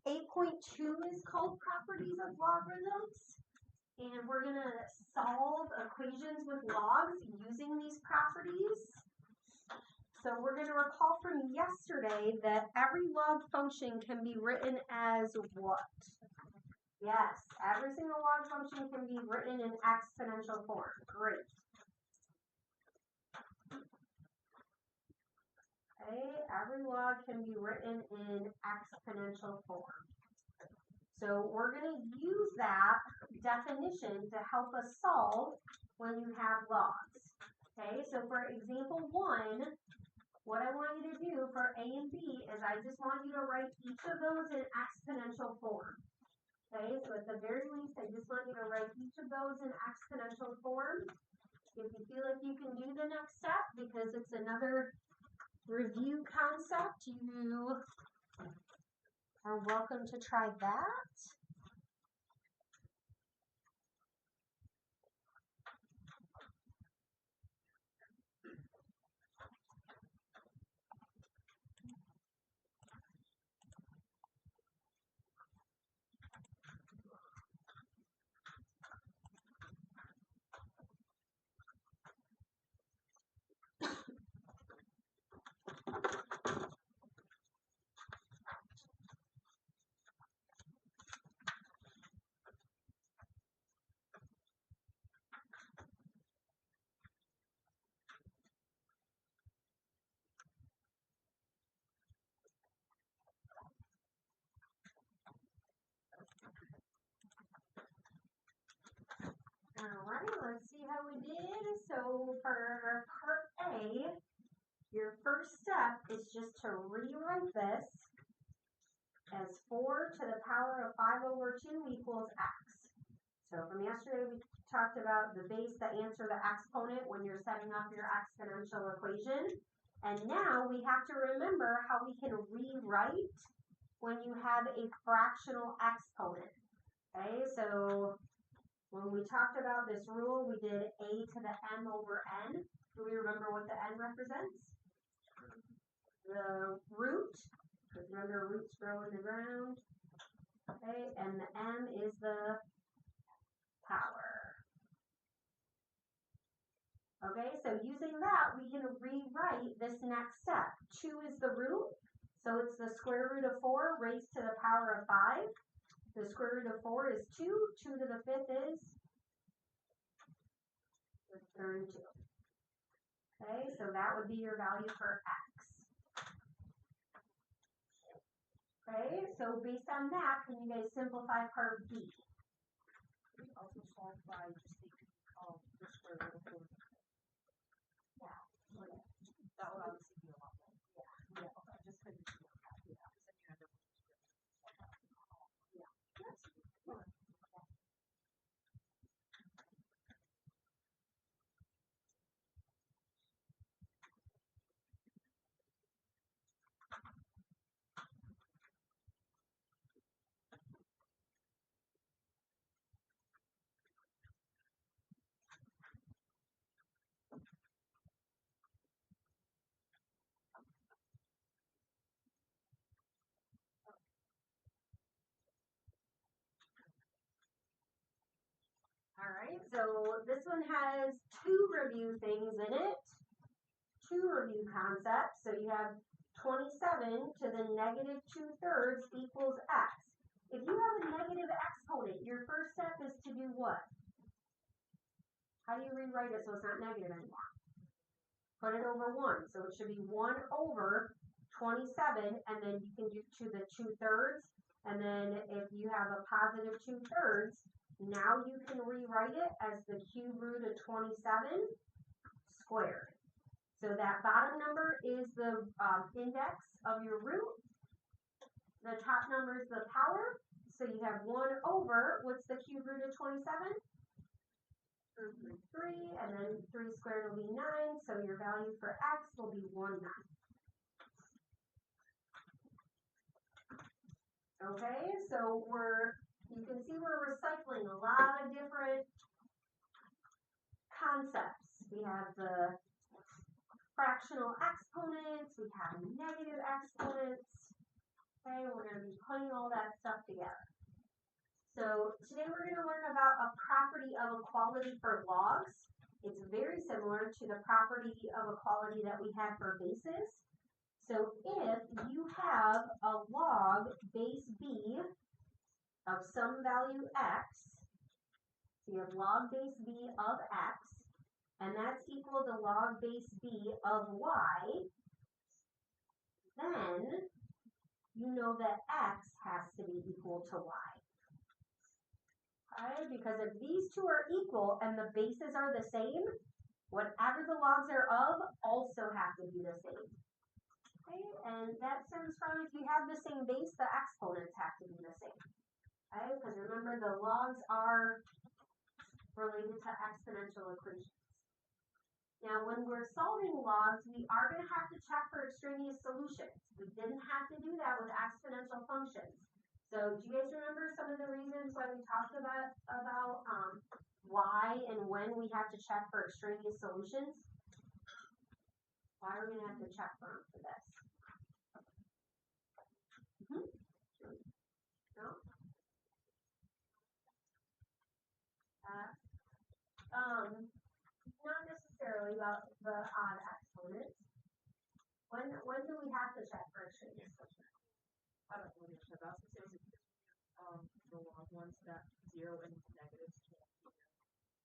8.2 is called properties of logarithms, and we're going to solve equations with logs using these properties. So we're going to recall from yesterday that every log function can be written as what? Yes, every single log function can be written in exponential form. Great. Okay, every log can be written in exponential form. So we're going to use that definition to help us solve when you have logs. Okay, so for example 1, what I want you to do for A and B is I just want you to write each of those in exponential form. Okay, so at the very least, I just want you to write each of those in exponential form. If you feel like you can do the next step, because it's another review concept, you are welcome to try that. Alright, let's see how we did. So for part A, your first step is just to rewrite this as 4 to the power of 5 over 2 equals x. So from yesterday, we talked about the base, the answer, the exponent when you're setting up your exponential equation. And now we have to remember how we can rewrite when you have a fractional exponent. Okay, so when we talked about this rule, we did a to the m over n. Do we remember what the n represents? The root. Remember, roots grow in the ground. Okay, and the m is the power. Okay, so using that, we can rewrite this next step. 2 is the root, so it's the square root of 4 raised to the power of 5. The square root of 4 is 2. 2 to the 5th is 32. Okay, so that would be your value for x. Okay, so based on that, can you guys simplify part B? We also solve by just taking the square root of 4. Yeah. Okay. That would obviously be a lot more. Yeah. Yeah. Okay. Just because it's because then you end up with the square root. Yeah. Yes. Yeah. All right, so this one has 2 review things in it, 2 review concepts. So you have 27 to the negative 2/3 equals x. If you have a negative exponent, your first step is to do what? How do you rewrite it so it's not negative anymore? Put it over 1. So it should be 1 over 27, and then you can do to the 2/3. And then if you have a positive 2/3, now you can rewrite it as the cube root of 27 squared. So that bottom number is the index of your root. The top number is the power. So you have 1 over, what's the cube root of 27? 3, and then 3 squared will be 9. So your value for x will be 1/9. Okay, so you can see we're recycling a lot of different concepts. We have the fractional exponents, we have negative exponents. Okay, we're going to be putting all that stuff together. So today we're going to learn about a property of equality for logs. It's very similar to the property of equality that we had for bases. So if you have a log base b of some value x, so you have log base b of x, and that's equal to log base b of y, then you know that x has to be equal to y. Okay? Because if these two are equal and the bases are the same, whatever the logs are of also have to be the same. Okay? And that stems from if you have the same base, the exponents have to be the same. Okay? Because remember, the logs are related to exponential equations. Now, when we're solving logs, we are going to have to check for extraneous solutions. We didn't have to do that with exponential functions. So, do you guys remember some of the reasons why we talked about why and when we have to check for extraneous solutions? Why are we going to have to check for them for this? No? Not necessarily about the odd exponents. When do we have to check for extraneous solutions? I don't really understand. I was gonna say, the log ones that 0 and negatives can't be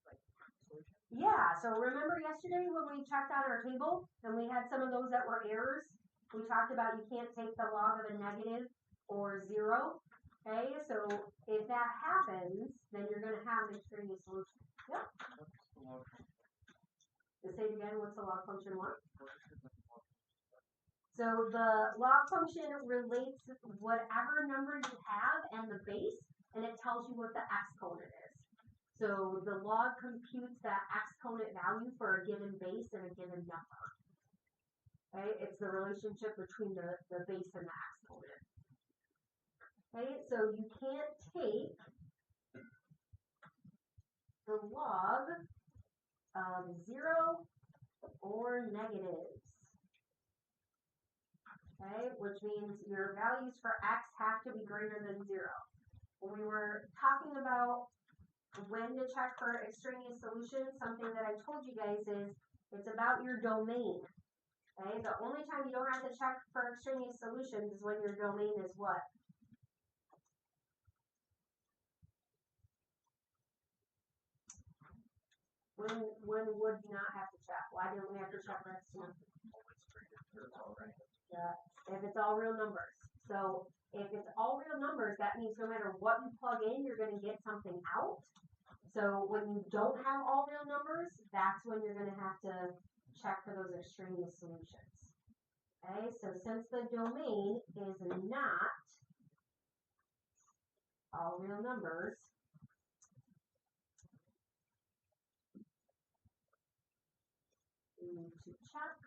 like solution. Yeah, so remember yesterday when we checked out our table and we had some of those that were errors? We talked about you can't take the log of a negative or 0. Okay, so if that happens, then you're going to have an extraneous solution. Yeah? Say it again, what's the log function one? So the log function relates whatever number you have and the base, and it tells you what the exponent is. So the log computes that exponent value for a given base and a given number. Okay, it's the relationship between the base and the exponent. Okay, so you can't take the log of 0 or negatives. Okay, which means your values for x have to be greater than 0. When we were talking about when to check for extraneous solutions, something that I told you guys is it's about your domain. Okay, the only time you don't have to check for extraneous solutions is when your domain is what? When would you not have to check? Why don't we have to check for extraneous? Yeah, if it's all real numbers. So if it's all real numbers, that means no matter what you plug in, you're going to get something out. So when you don't have all real numbers, that's when you're going to have to check for those extraneous solutions. Okay, so since the domain is not all real numbers, we need to check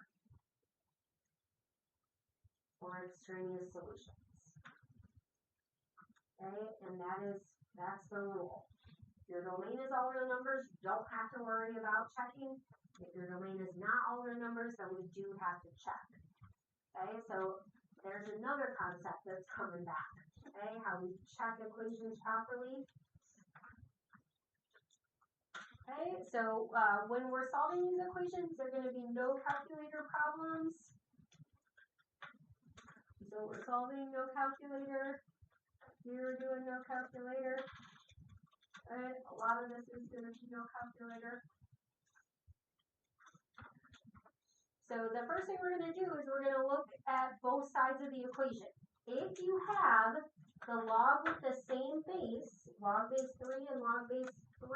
for extraneous solutions. Okay, and that's the rule. If your domain is all real numbers, you don't have to worry about checking. If your domain is not all real numbers, then we do have to check. Okay, so there's another concept that's coming back. Okay, how we check equations properly. Okay, so when we're solving these equations, there are going to be no calculator problems. So we're solving no calculator. You're doing no calculator. Right? A lot of this is going to be no calculator. So the first thing we're going to do is we're going to look at both sides of the equation. If you have the log with the same base, log base 3 and log base 3,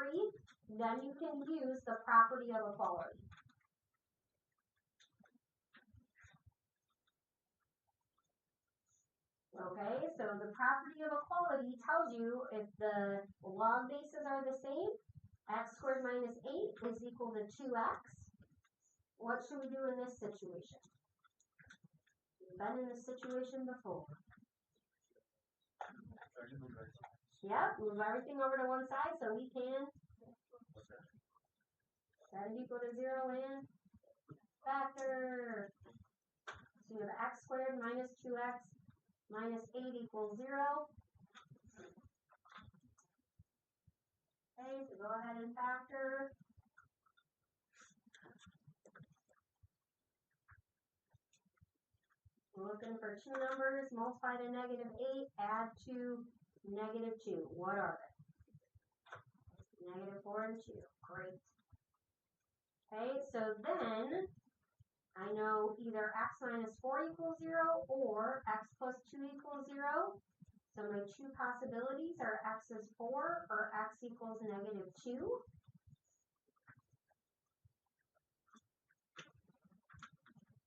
then you can use the property of equality. Okay, so the property of equality tells you if the log bases are the same, x squared minus 8 is equal to 2x. What should we do in this situation? We've been in this situation before. Yep, move everything over to one side so we can set it equal to 0 and factor. So you have x squared minus 2x minus 8 equals 0. Okay, so go ahead and factor. We're looking for two numbers, multiply to negative 8, add to negative 2. What are they? Negative 4 and 2. Great. Okay, so then I know either x minus 4 equals 0 or x plus 2 equals 0. So my two possibilities are x is 4 or x equals negative 2.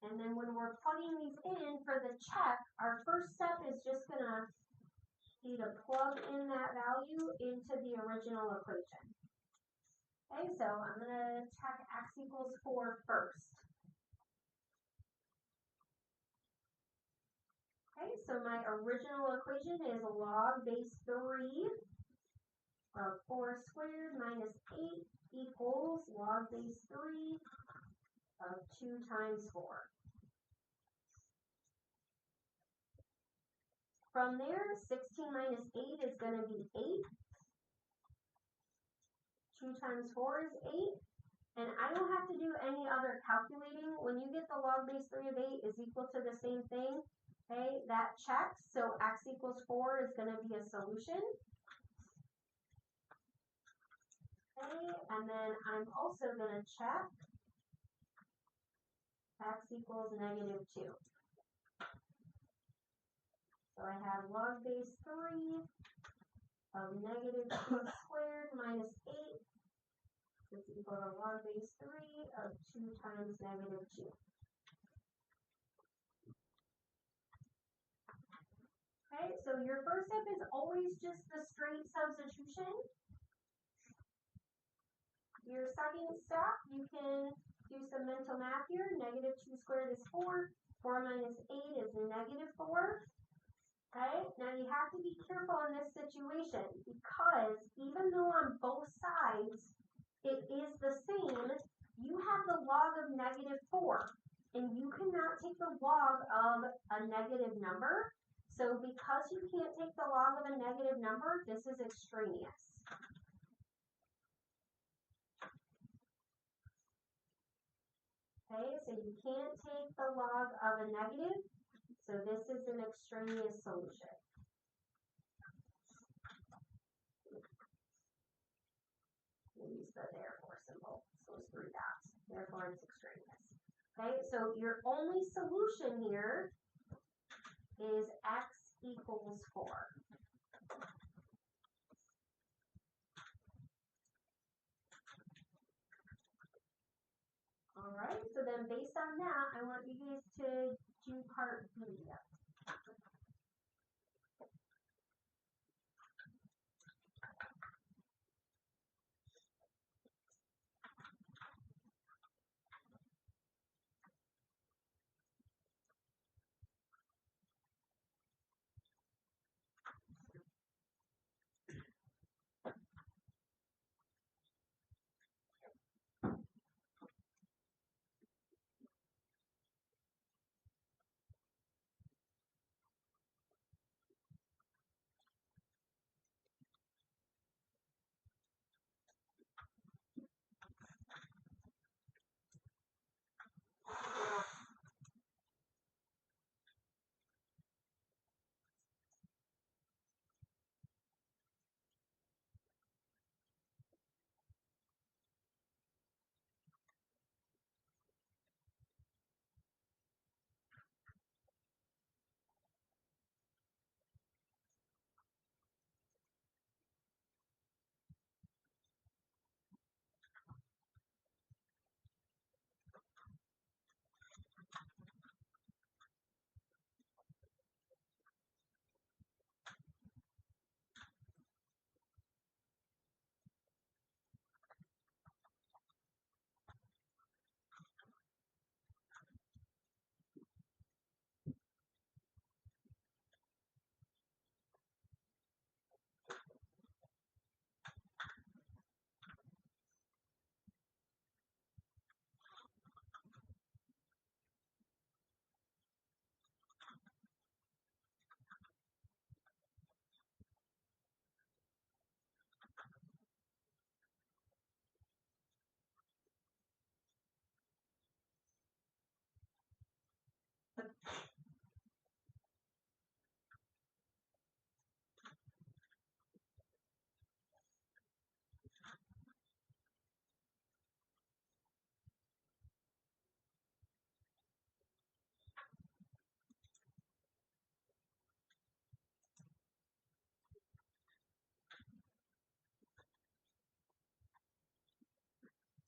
And then when we're plugging these in for the check, our first step is just going to be to plug in that value into the original equation. Okay, so I'm going to check x equals 4 first. Okay, so my original equation is log base 3 of 4 squared minus 8 equals log base 3 of 2 times 4. From there, 16 minus 8 is going to be 8. 2 times 4 is 8. And I don't have to do any other calculating. When you get the log base 3 of 8 is equal to the same thing, okay, that checks. So x equals 4 is going to be a solution. Okay, and then I'm also going to check x equals negative 2. So I have log base 3 of negative 2 squared minus 8 is equal to log base 3 of 2 times negative 2. Okay, so your first step is always just the straight substitution. Your second step, you can do some mental math here. Negative 2 squared is 4. 4 minus 8 is negative 4. Okay, now you have to be careful in this situation because even though on both sides it is the same, you have the log of negative 4. And you cannot take the log of a negative number. So because you can't take the log of a negative number, this is extraneous. Okay, so you can't take the log of a negative, so this is an extraneous solution. We'll use the therefore symbol, so it's 3 dots, therefore it's extraneous. Okay, so your only solution here is x equals 4. All right, so then based on that, I want you guys to do part B.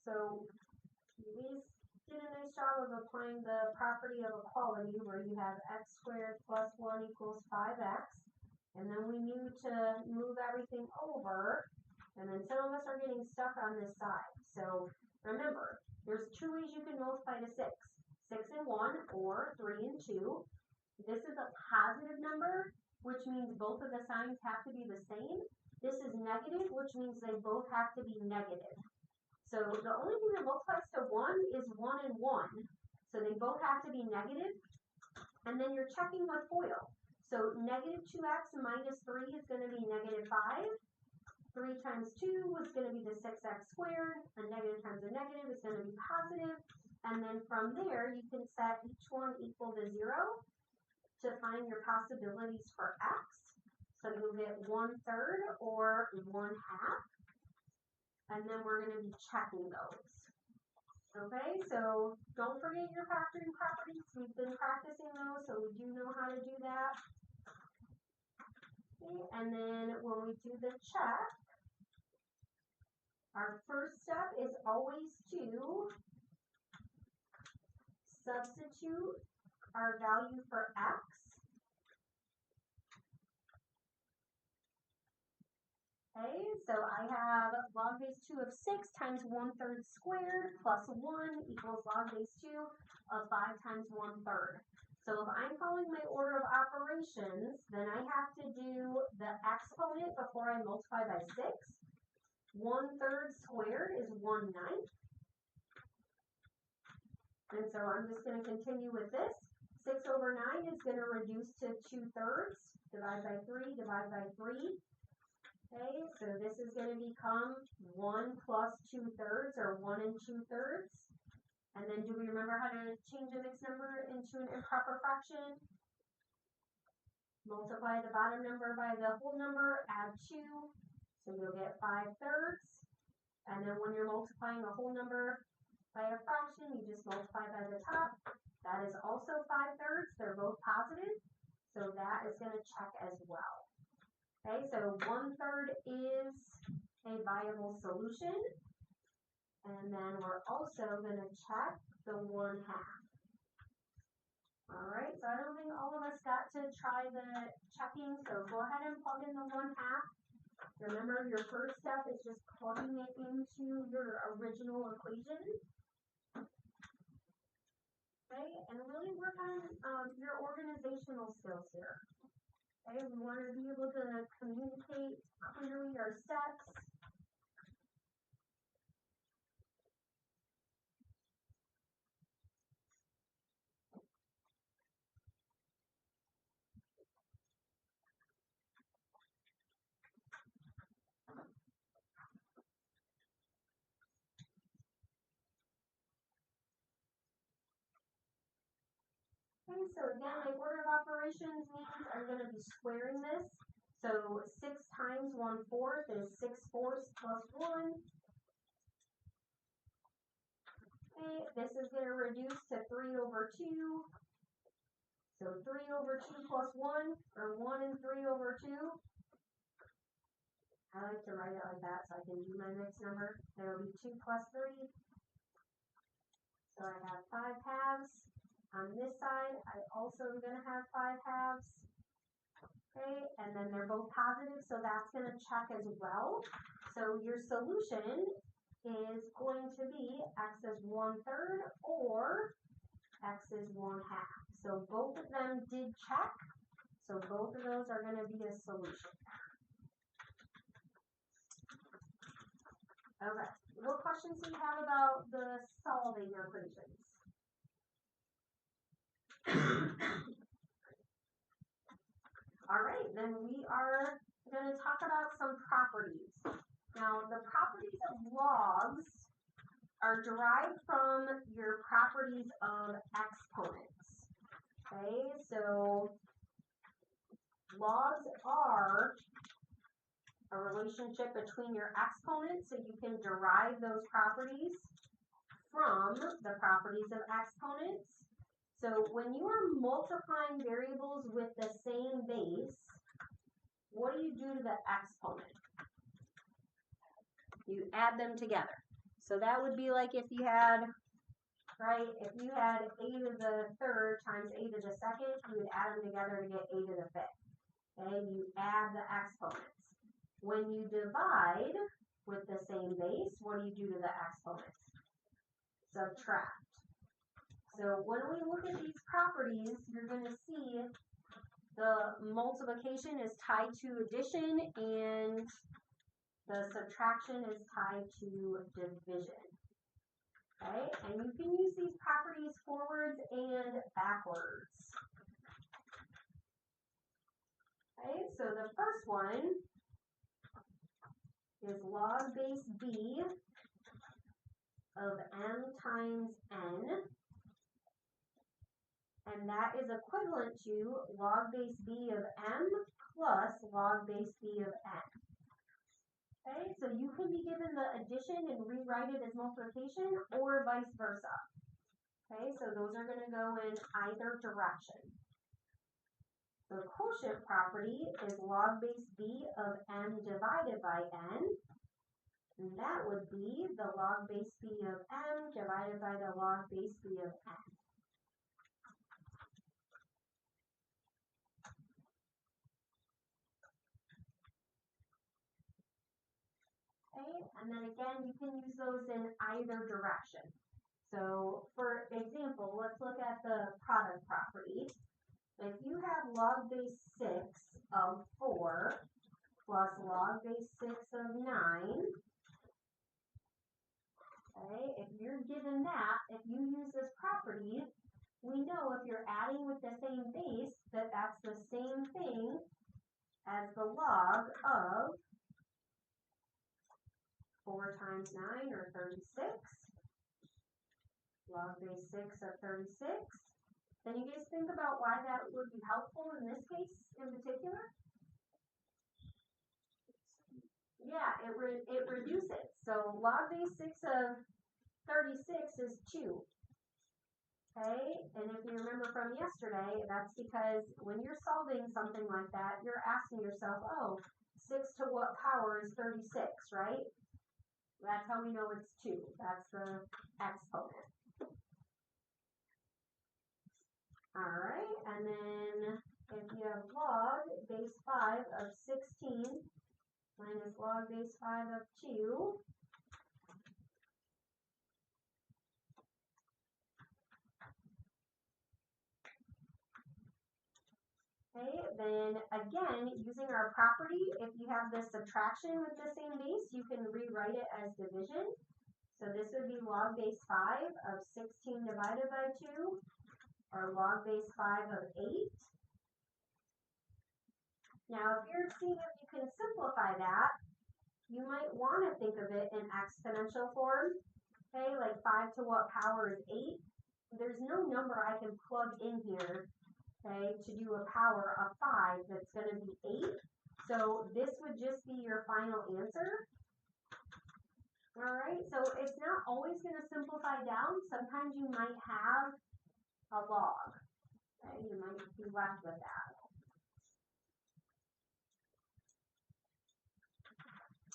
So these did a nice job of applying the property of equality where you have x squared plus 1 equals 5x. And then we need to move everything over. And then some of us are getting stuck on this side. So remember, there's two ways you can multiply to 6. 6 and 1 or 3 and 2. This is a positive number, which means both of the signs have to be the same. This is negative, which means they both have to be negative. So the only thing that multiplies to 1 is 1 and 1. So they both have to be negative. And then you're checking with FOIL. So negative 2x minus 3 is going to be negative 5. 3 times 2 is going to be the 6x squared. A negative times a negative is going to be positive. And then from there, you can set each one equal to 0 to find your possibilities for x. So you'll get 1/3 or 1/2. And then we're going to be checking those. Okay, so don't forget your factoring properties. We've been practicing those, so we do know how to do that. Okay, and then when we do the check, our first step is always to substitute our value for x. Okay, so I have log base 2 of 6 times 1/3 squared plus 1 equals log base 2 of 5 times 1/3. So if I'm following my order of operations, then I have to do the exponent before I multiply by 6. 1/3 squared is 1/9. And so I'm just going to continue with this. 6 over 9 is going to reduce to 2/3. Divide by 3, divide by 3. Okay, so this is going to become 1 plus 2/3 or 1 and 2/3. And then do we remember how to change a mixed number into an improper fraction? Multiply the bottom number by the whole number, add 2. So you'll get 5/3. And then when you're multiplying a whole number by a fraction, you just multiply by the top. That is also 5/3. They're both positive. So that is going to check as well. Okay, so 1/3 is a viable solution. And then we're also going to check the 1/2. All right, so I don't think all of us got to try the checking, so go ahead and plug in the 1/2. Remember, your first step is just plugging it into your original equation. Okay, and really work on your organizational skills here. Okay, we want to be able to communicate clearly our steps. Okay, so again, my order of operations means I'm going to be squaring this. So 6 times 1/4 is 6/4 plus 1. Okay, this is going to reduce to 3 over 2. So 3 over 2 plus 1, or 1 and 3 over 2. I like to write it like that so I can do my mixed number. There will be 2 plus 3. So I have 5 halves. On this side, I also am going to have 5 halves. Okay, and then they're both positive, so that's going to check as well. So your solution is going to be x is 1/3 or x is 1/2. So both of them did check. So both of those are going to be a solution. Okay, what questions do you have about the solving equations? All right, then we are going to talk about some properties. Now, the properties of logs are derived from your properties of exponents. Okay, so logs are a relationship between your exponents, so you can derive those properties from the properties of exponents. So when you are multiplying variables with the same base, what do you do to the exponent? You add them together. So that would be like if you had, right, if you had a to the third times a to the second, you would add them together to get a to the fifth. Okay, you add the exponents. When you divide with the same base, what do you do to the exponents? Subtract. So when we look at these properties, you're going to see the multiplication is tied to addition and the subtraction is tied to division. Okay, and you can use these properties forwards and backwards. Okay, so the first one is log base b of m times n, and that is equivalent to log base b of m plus log base b of n. Okay, so you can be given the addition and rewrite it as multiplication or vice versa. Okay, so those are going to go in either direction. The quotient property is log base b of m divided by n, and that would be the log base b of m divided by the log base b of n. Okay, and then again, you can use those in either direction. So for example, let's look at the product property. If you have log base 6 of 4 plus log base 6 of 9, okay, if you're given that, if you use this property, we know if you're adding with the same base that that's the same thing as the log of 4 times 9 or 36, log base 6 of 36. Then you guys think about why that would be helpful in this case in particular? Yeah, it reduces. So log base 6 of 36 is 2. Okay, and if you remember from yesterday, that's because when you're solving something like that, you're asking yourself, oh, 6 to what power is 36, right? That's how we know it's 2. That's the exponent. Alright, and then if you have log base 5 of 16 minus log base 5 of 2, okay, then again, using our property, if you have this subtraction with the same base, you can rewrite it as division. So this would be log base 5 of 16 divided by 2, or log base 5 of 8. Now, if you're seeing if you can simplify that, you might want to think of it in exponential form. Okay, like 5 to what power is 8? There's no number I can plug in here, okay, to do a power of 5 that's going to be 8. So this would just be your final answer. Alright, so it's not always going to simplify down. Sometimes you might have a log. Okay, you might be left with that.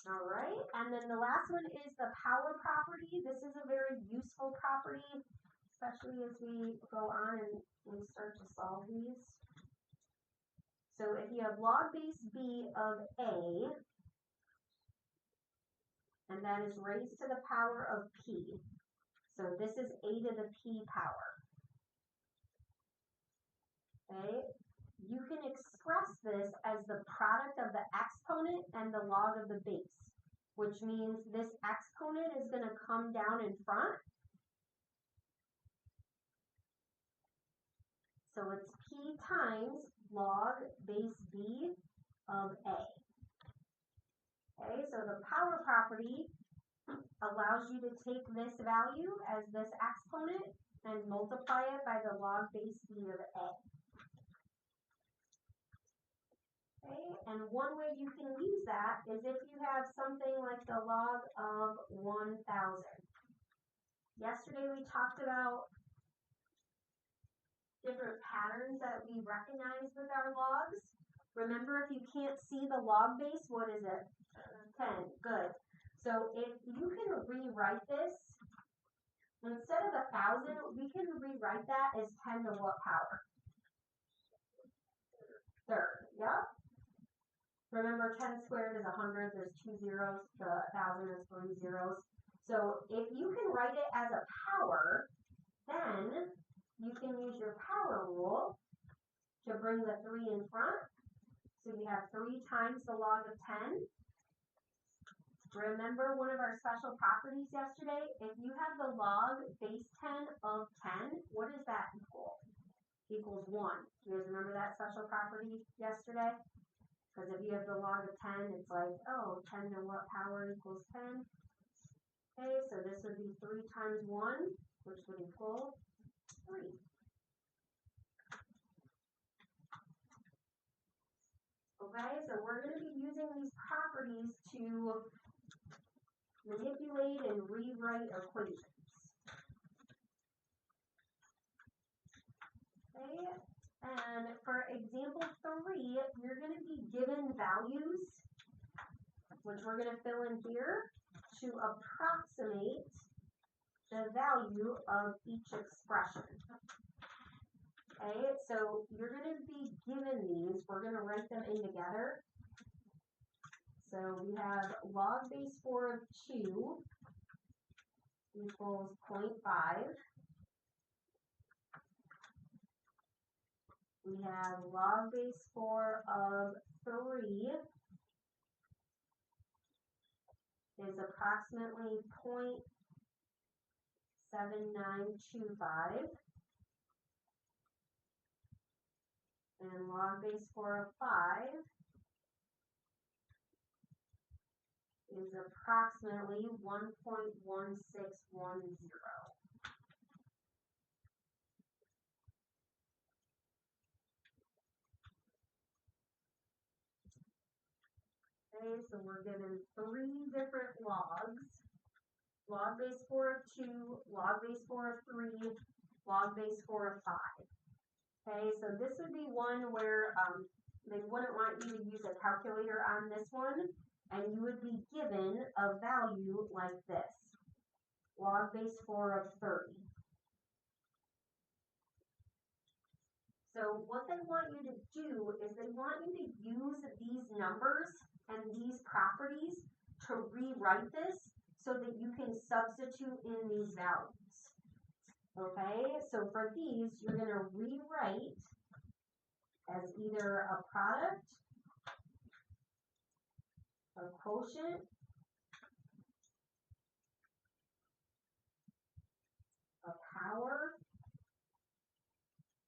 Alright, and then the last one is the power property. This is a very useful property, especially as we go on and we start to solve these. So if you have log base b of a, and that is raised to the power of p. So this is a to the p power. Okay, you can express this as the product of the exponent and the log of the base, which means this exponent is going to come down in front. So it's p times log base b of a. Okay, so the power property allows you to take this value as this exponent and multiply it by the log base b of a. Okay, and one way you can use that is if you have something like the log of 1,000. Yesterday we talked about different patterns that we recognize with our logs. Remember, if you can't see the log base, what is it? 10. Good. So if you can rewrite this, instead of 1,000, we can rewrite that as 10 to what power? Third. Yep. Remember, 10 squared is 100. There's 2 zeros. The 1,000 is 3 zeros. So if you can write it as a power, then you can use your power rule to bring the 3 in front. So you have 3 times the log of 10. Remember one of our special properties yesterday? If you have the log base 10 of 10, what does that equal? Equals 1. You guys remember that special property yesterday? Because if you have the log of 10, it's like, oh, 10 to what power equals 10? Okay, so this would be 3 times 1, which would equal 3. Okay, so we're going to be using these properties to manipulate and rewrite equations. Okay, and for example 3, you're going to be given values, which we're going to fill in here, to approximate the value of each expression. Okay, so you're going to be given these. We're going to write them in together. So we have log base 4 of 2 equals 0.5. We have log base 4 of 3 is approximately 0.7925. And log base 4 of 5 is approximately 1.1610. Okay, so we're given 3 different logs. Log base 4 of 2, log base 4 of 3, log base 4 of 5. Okay, so this would be one where they wouldn't want you to use a calculator on this one, and you would be given a value like this. Log base 4 of 30. So what they want you to do is they want you to use these numbers and these properties to rewrite this so that you can substitute in these values. Okay, so for these, you're going to rewrite as either a product, a quotient, a power,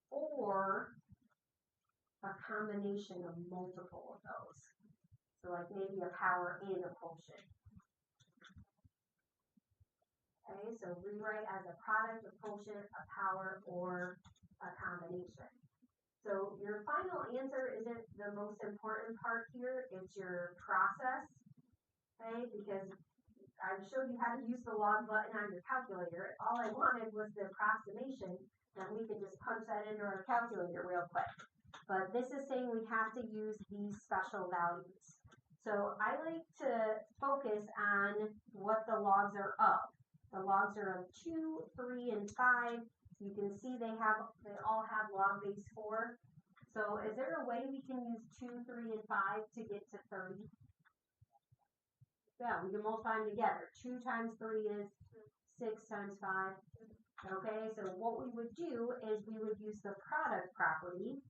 or a combination of multiple of those. So like maybe a power and a quotient. Okay, so rewrite as a product, a quotient, a power, or a combination. So your final answer isn't the most important part here, it's your process. Okay, because I showed you how to use the log button on your calculator. All I wanted was the approximation, and we can just punch that into our calculator real quick. But this is saying we have to use these special values. So I like to focus on what the logs are of. The logs are of 2, 3, and 5. You can see they all have log base 4. So is there a way we can use 2, 3, and 5 to get to 30? Yeah, we can multiply them together. 2 times 3 is 6 times 5. Okay, so what we would do is we would use the product property.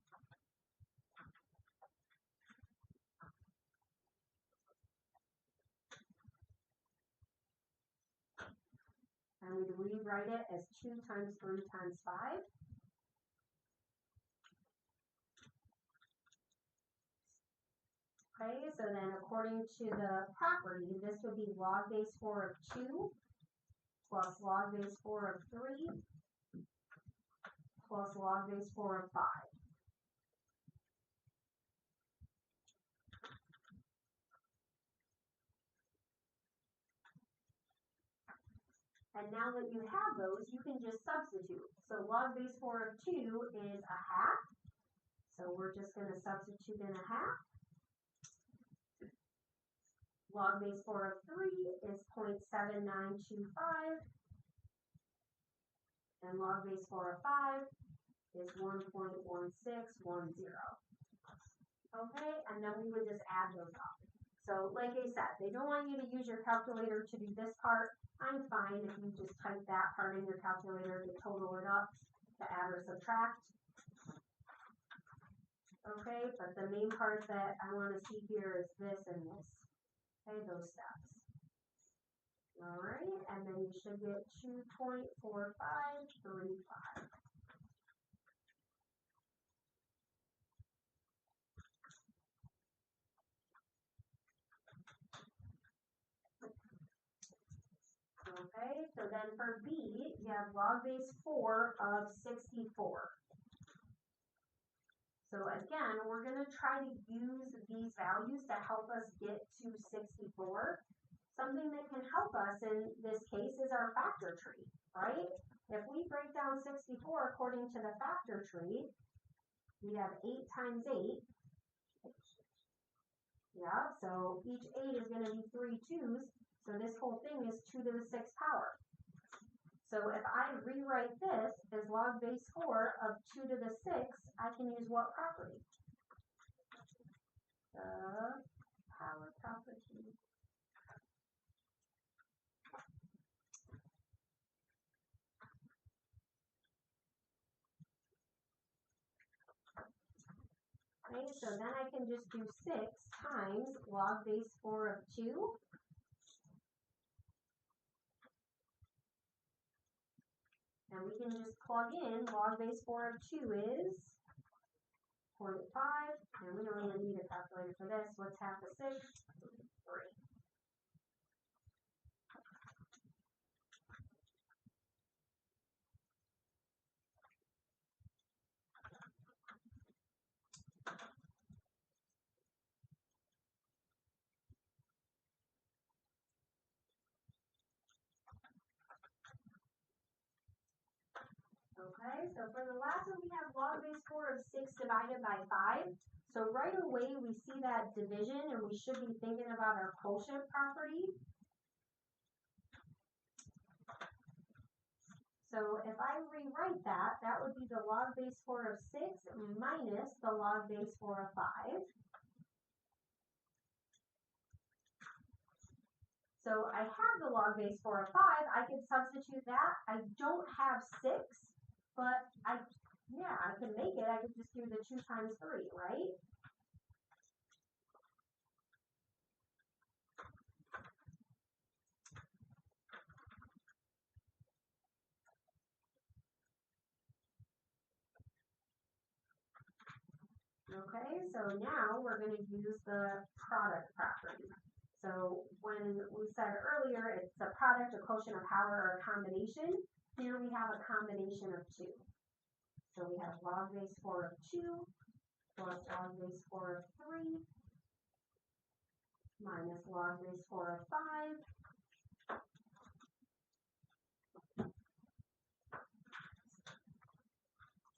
And we'd rewrite it as 2 times 3 times 5. Okay, so then according to the property, this would be log base 4 of 2 plus log base 4 of 3 plus log base 4 of 5. And now that you have those, you can just substitute. So log base 4 of 2 is a half. So we're just going to substitute in a half. Log base 4 of 3 is 0.7925. And log base 4 of 5 is 1.1610. Okay, and then we would just add those up. So like I said, they don't want you to use your calculator to do this part. I'm fine if you just type that part in your calculator to total it up, to add or subtract. Okay, but the main part that I want to see here is this and this. Okay, those steps. Alright, and then you should get 2.4535. Okay, so then for B, you have log base 4 of 64. So again, we're going to try to use these values to help us get to 64. Something that can help us in this case is our factor tree, right? If we break down 64 according to the factor tree, we have 8 times 8. Yeah, so each 8 is going to be 3 2's. So this whole thing is 2 to the 6th power. So if I rewrite this as log base 4 of 2 to the 6th, I can use what property? The power property. Okay, so then I can just do 6 times log base 4 of 2. And we can just plug in log base 4 of 2 is 0.5, and we don't even need a calculator for this. What's half of 6? 3. Okay, so for the last one, we have log base 4 of 6 divided by 5. So right away, we see that division, and we should be thinking about our quotient property. So if I rewrite that, that would be the log base 4 of 6 minus the log base 4 of 5. So I have the log base 4 of 5. I can substitute that. I don't have 6, but I can make it. I could just do the 2 times 3, right? Okay, so now we're going to use the product property. So when we said earlier it's a product, a quotient, a power, or a combination, here we have a combination of 2. So we have log base 4 of 2 plus log base 4 of 3 minus log base 4 of 5.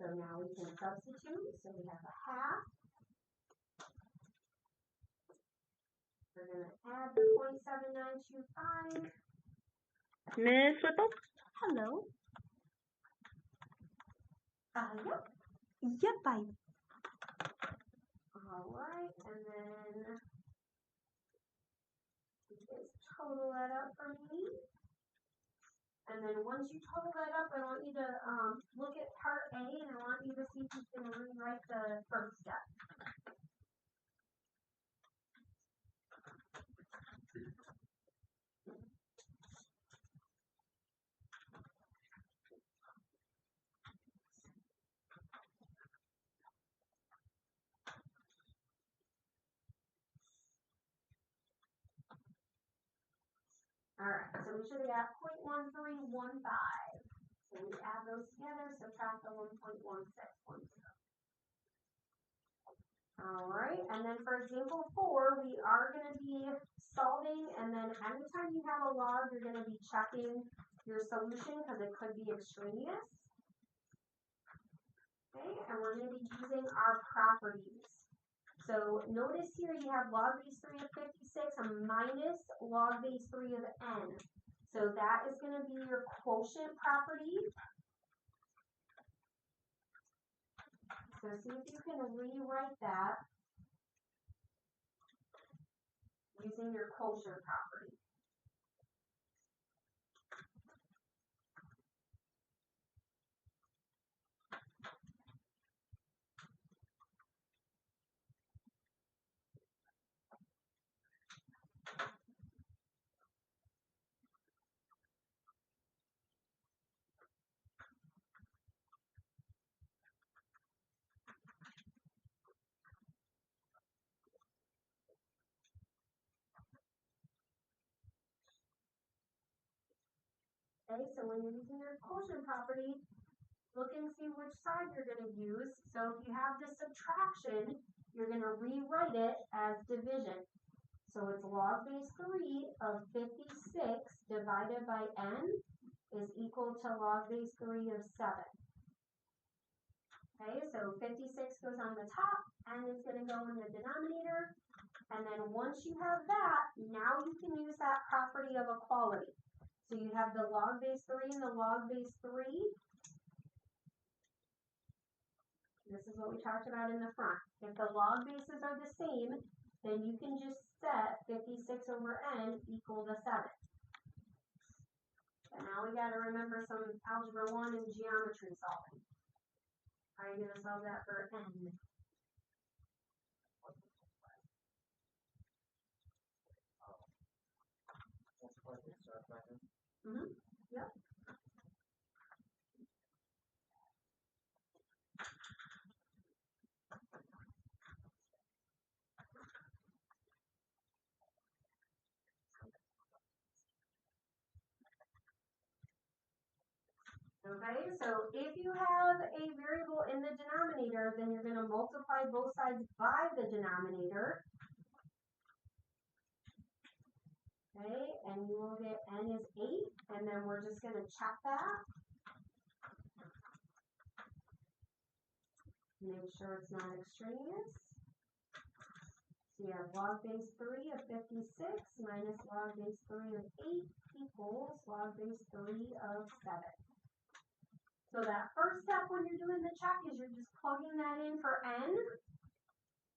So now we can substitute. So we have a half. We're going to add the 0.7925. Miss Whipple? Hello. Yep. Yep, I. All right, and then you guys total that up for me. And then once you total that up, I want you to look at part A, and I want you to see if you can rewrite the first step. All right, so we should have got 0.1315. So we add those together, subtract the 1.1610. All right, and then for example 4, we are going to be solving, and then anytime you have a log, you're going to be checking your solution because it could be extraneous. Okay, and we're going to be using our properties. So notice here you have log base 3 of 56 minus log base 3 of n. So that is going to be your quotient property. So see if you can rewrite that using your quotient property. Okay, so when you're using your quotient property, look and see which side you're going to use. So if you have the subtraction, you're going to rewrite it as division. So it's log base 3 of 56 divided by n is equal to log base 3 of 7. Okay, so 56 goes on the top, n is going to go in the denominator. And then once you have that, now you can use that property of equality. So you have the log base 3 and the log base 3. This is what we talked about in the front. If the log bases are the same, then you can just set 56 over n equal to 7. And now we got to remember some algebra 1 and geometry solving. How are you going to solve that for n? Yep. Okay, so if you have a variable in the denominator, then you're going to multiply both sides by the denominator. Okay, and you will get n is 8, and then we're just going to check that. Make sure it's not extraneous. So you have log base 3 of 56 minus log base 3 of 8 equals log base 3 of 7. So that first step when you're doing the check is you're just plugging that in for n.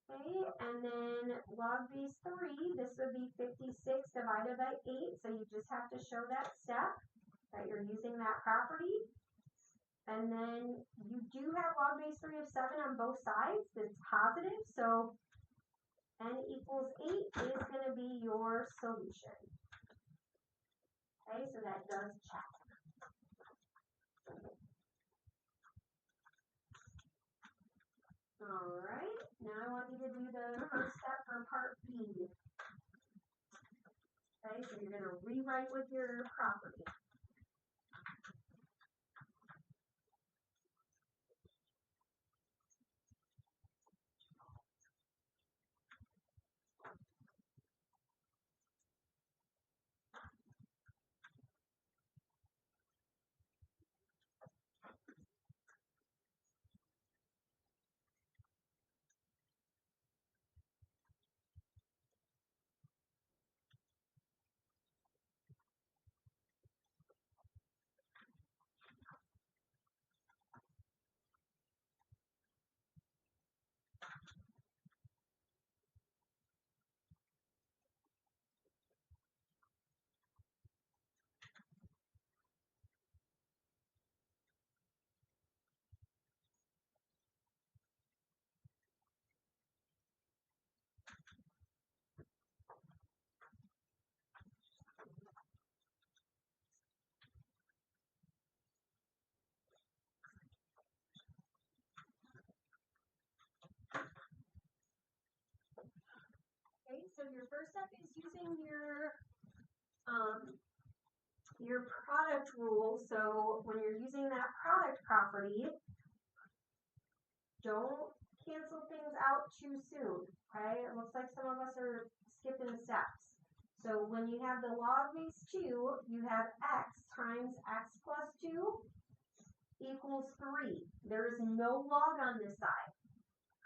Okay, and then log base 3, this would be 56 divided by 8. So you just have to show that step that you're using that property. And then you do have log base 3 of 7 on both sides. It's positive, so n equals 8 is going to be your solution. Okay, so that does check. All right, now I want you to do the first step for part B. Okay, so you're going to rewrite with your property. Okay, so your first step is using your your product rule. So when you're using that product property, don't cancel things out too soon, okay? It looks like some of us are skipping steps. So when you have the log base 2, you have x times x plus 2 equals 3. There is no log on this side,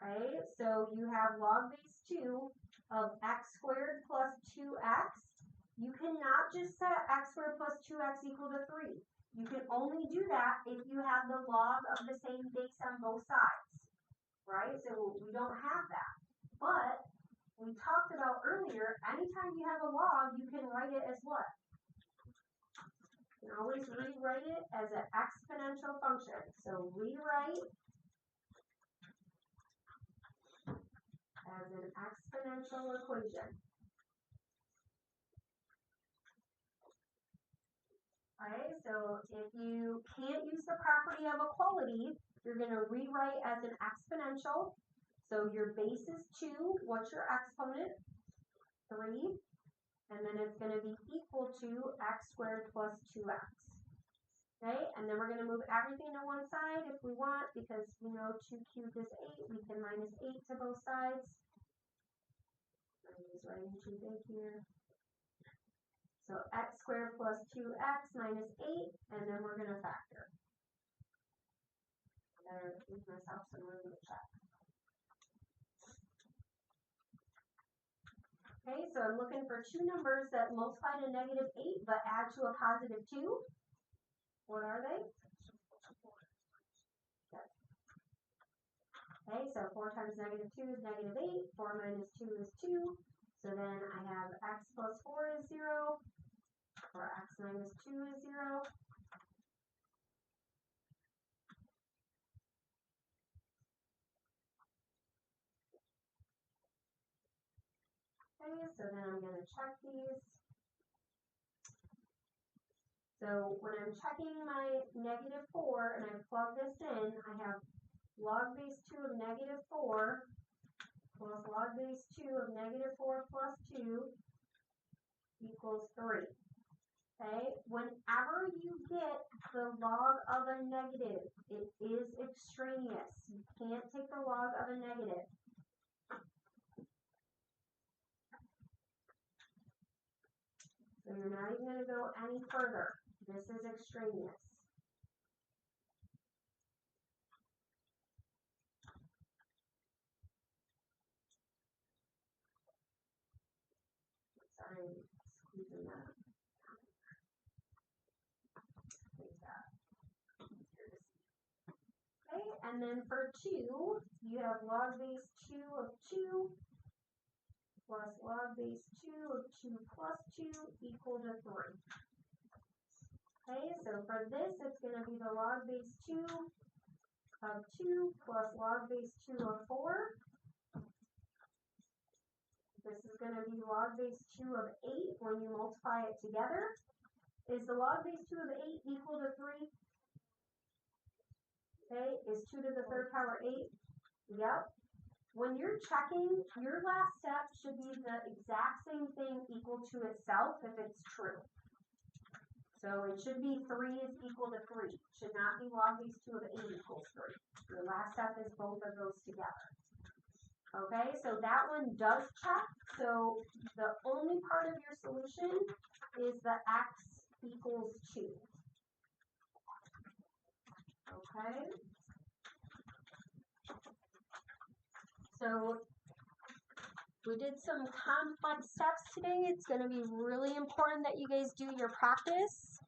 okay? So you have log base 2 of x squared plus 2x. You cannot just set x squared plus 2x equal to 3. You can only do that if you have the log of the same base on both sides, right? So we don't have that. But we talked about earlier, anytime you have a log, you can write it as what? You can always rewrite it as an exponential function. So rewrite as an exponential equation. Okay, so if you can't use the property of equality, you're going to rewrite as an exponential. So your base is 2. What's your exponent? 3. And then it's going to be equal to x squared plus 2x. Okay, and then we're going to move everything to one side if we want, because we know 2 cubed is 8. We can minus 8 to both sides. I'm just writing too big here. So x squared plus 2x minus 8, and then we're going to factor. I better leave myself some room to check. Okay, so I'm looking for two numbers that multiply to negative 8 but add to a positive 2. What are they? Okay, so 4 times negative 2 is negative 8. 4 minus 2 is 2. So then I have x plus 4 is 0. Or x minus 2 is 0. Okay, so then I'm going to check these. So when I'm checking my negative 4 and I plug this in, I have log base 2 of negative 4 plus log base 2 of negative 4 plus 2 equals 3. Okay, whenever you get the log of a negative, it is extraneous. You can't take the log of a negative. So you're not even going to go any further. This is extraneous. Sorry, squeezing that. Okay, and then for 2, you have log base 2 of 2 plus log base 2 of 2 plus 2 equal to 3. Okay, so for this, it's going to be the log base 2 of 2 plus log base 2 of 4. This is going to be log base 2 of 8 when you multiply it together. Is the log base 2 of 8 equal to 3? Okay, is 2 to the third power 8? Yep. When you're checking, your last step should be the exact same thing equal to itself if it's true. So it should be 3 is equal to 3. It should not be log base 2 of 8 equals 3. Your last step is both of those together. Okay, so that one does check. So the only part of your solution is the x equals 2. Okay. So we did some complex steps today. It's going to be really important that you guys do your practice.